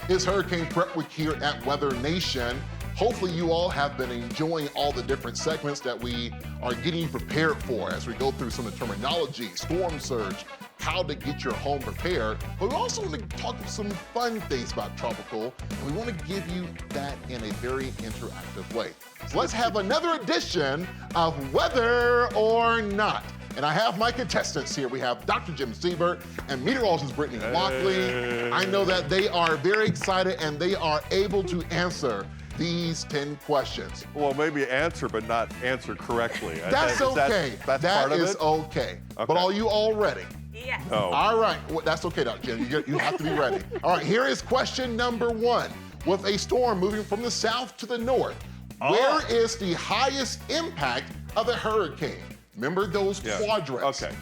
It's Hurricane Prep Week here at Weather Nation. Hopefully you all have been enjoying all the different segments that we are getting you prepared for as we go through some of the terminology, storm surge, how to get your home prepared. But we also want to talk some fun things about tropical, and we want to give you that in a very interactive way. So let's have another edition of Whether or Not. And I have my contestants here. We have Dr. Jim Siebert and meteorologist Brittany Lockley. I know that they are very excited and they are able to answer these 10 questions. Well, maybe answer, but not answer correctly. That's okay. That's that part of is it? Okay. But are you all ready? Yes. No. All right. Well, that's okay, Dr. Jim. You have to be ready. All right, here is question number 1. With a storm moving from the south to the north, where is the highest impact of a hurricane? Remember those quadrants? Okay.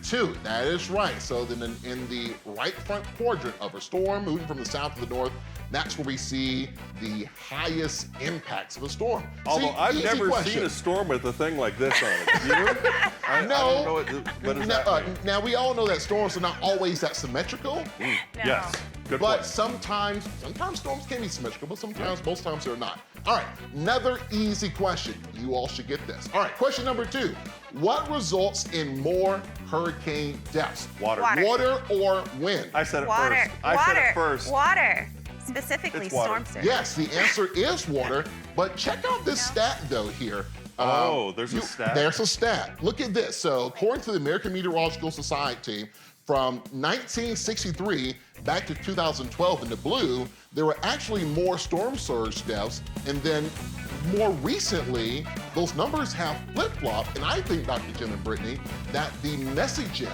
Two, that is right. So then in the right front quadrant of a storm moving from the south to the north, that's where we see the highest impacts of a storm. Although See, I've easy never question. seen a storm with a thing like this on it. You? I don't know what does that mean? Now we all know that storms are not always that symmetrical. No. Yes. Good But point. sometimes storms can be symmetrical, but sometimes, most times they're not. All right, another easy question. You all should get this. All right, question number 2. What results in more hurricane deaths? Water. Water or wind? I said it Water. first. I said it first. Water. Specifically, It's water. storm surge. Yes, the answer is water, but check out this stat though here. There's a stat? There's a stat. Look at this. So according to the American Meteorological Society, from 1963 back to 2012 in the blue, there were actually more storm surge deaths, and then more recently, those numbers have flip-flopped, and I think, Dr. Jim and Brittany, that the messaging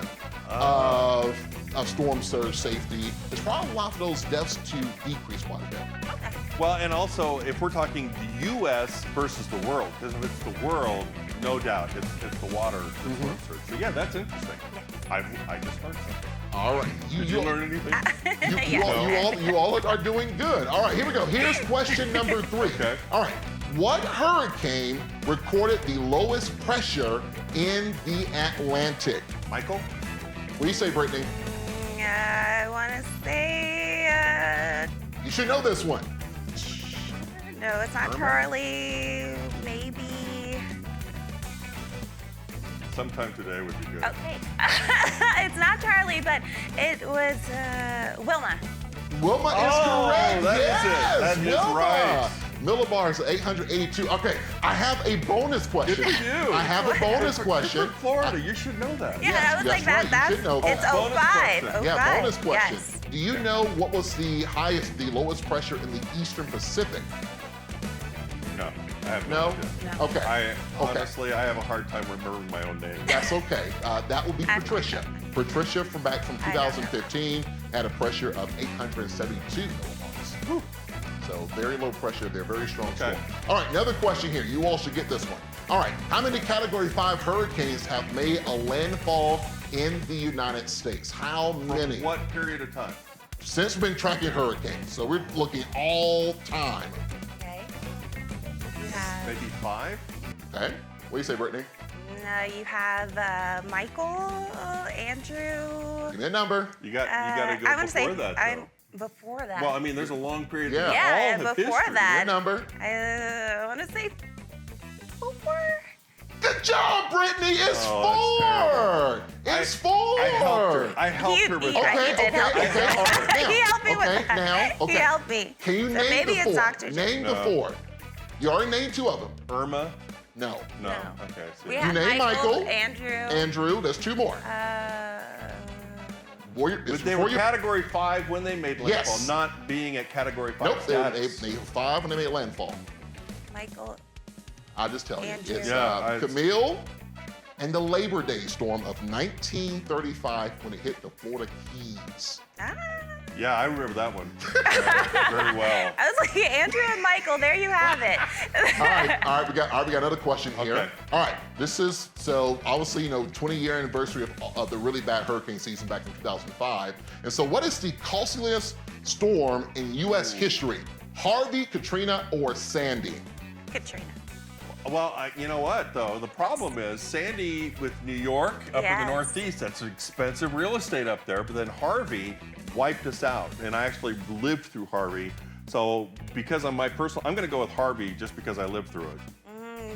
of storm surge safety has probably allowed for those deaths to decrease quite a bit. Well, and also, if we're talking the U.S. versus the world, because if it's the world, no doubt, it's the water, the storm surge. So yeah, that's interesting. I just learned something. All right. Did you learn anything? You all are doing good. All right, here we go. Here's question number 3. Okay. All right. What hurricane recorded the lowest pressure in the Atlantic? Michael? What do you say, Brittany? I want to say, You should know this one. no, it's not Charlie. Maybe. Sometime today would be good. Okay. It's not Charlie, but it was Wilma. Wilma is correct. that is it. Yes, That is Wilma. right. Millibars 882. Okay, I have a bonus question. Good for you. I have a bonus question. You're from Florida. You should know that. Yeah, Yes, I was like that's that. right. You should know. It's Bonus 05. question. Yeah, 05. bonus question. Yes. Do you know what was the lowest pressure in the Eastern Pacific? No, I have No? idea. No. Okay. Honestly, I have a hard time remembering my own name. That's okay. That would be I- Patricia. Patricia from back from I don't know. 2015 had a pressure of 872 millibars. Whew. So very low pressure. They're very strong Okay. storm. All right, another question here. You all should get this one. All right, how many Category 5 hurricanes have made a landfall in the United States? How many? What period of time? Since we've been tracking hurricanes, so we're looking all time. Okay. You have. Maybe 5? Okay, what do you say, Brittany? You have Michael, Andrew. Give me a number. You got to I go want to before say that, though. before that. Well, I mean, there's a long period Yeah. of Yeah, all of before history. that. Give me a number. I want to say 4. Good job, Brittany. It's Oh, four. It's four. I helped her with He that. did help me. Now, He helped me with okay, that. now, okay. He helped me. Can you So name maybe the it's four? Dr. Jim. Name the No. four. You already named 2 of them. Irma? No. No. No. Okay. So We You have named Michael. Andrew. Andrew, there's 2 more. But they were Category 5 when they made landfall, Yes. not being at Category 5 Nope, they status. were 5 when they made landfall. Michael. I'll just tell you. Andrew. It's Yeah, Camille and the Labor Day storm of 1935 when it hit the Florida Keys. Yeah, I remember that one very well. I was like, Andrew and Michael, there you have it. All right, we got another question here. Okay. All right, this is, so obviously, 20-year anniversary of the really bad hurricane season back in 2005. And so what is the costliest storm in U.S. history? Harvey, Katrina, or Sandy? Katrina. Well, you know what, though? The problem is Sandy with New York up in Yes. the Northeast, that's expensive real estate up there. But then Harvey wiped us out. And I actually lived through Harvey. So because I'm I'm going to go with Harvey just because I lived through it.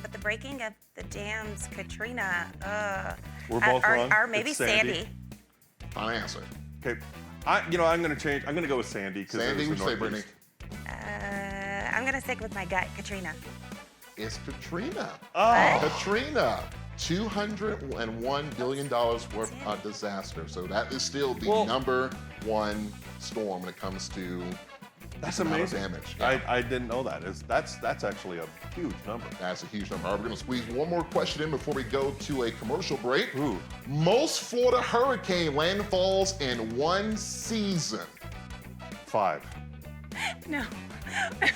But the breaking of the dams, Katrina, We're both wrong. Or maybe It's Sandy. Sandy. Final answer. Okay. I'm going to change. I'm going to go with Sandy. Sandy, would you say, Brittany? I'm gonna stick with my gut, Katrina. It's Katrina. Oh. Katrina. $201 billion worth of disaster. So that is still the #1 storm when it comes to That's amount of amazing. damage. Yeah. I didn't know that. That's actually a huge number. That's a huge number. All right, we're gonna squeeze one more question in before we go to a commercial break. Ooh. Most Florida hurricane landfalls in one season. 5. No.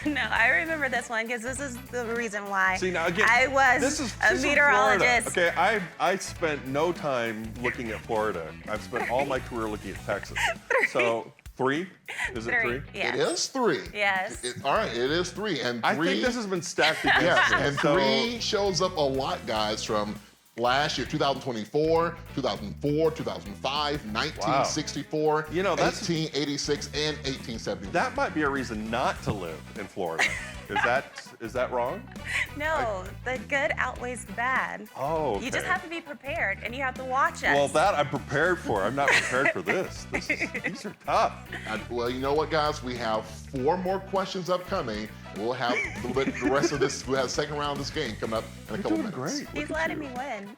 No, I remember this one because this is the reason why See, now again, I was this is a meteorologist. Florida. Okay, I spent no time looking at Florida. I've spent all my career looking at Texas. So 3? Is it 3? Yes. It is 3. Yes. All right, it is 3. And 3. I think this has been stacked against Yes, me. and So 3 shows up a lot, guys, from last year, 2024, 2004, 2005, 1964, You know, that's- 1886, and 1870. that might be a reason not to live in Florida. Is that wrong? No, the good outweighs the bad. Oh, okay. You just have to be prepared and you have to watch us. Well, that I'm prepared for. I'm not prepared for this. These are tough. Well, you know what, guys? We have 4 more questions upcoming. We'll have the rest of this. We'll have the second round of this game coming up in a couple Doing minutes. great. He's letting me win.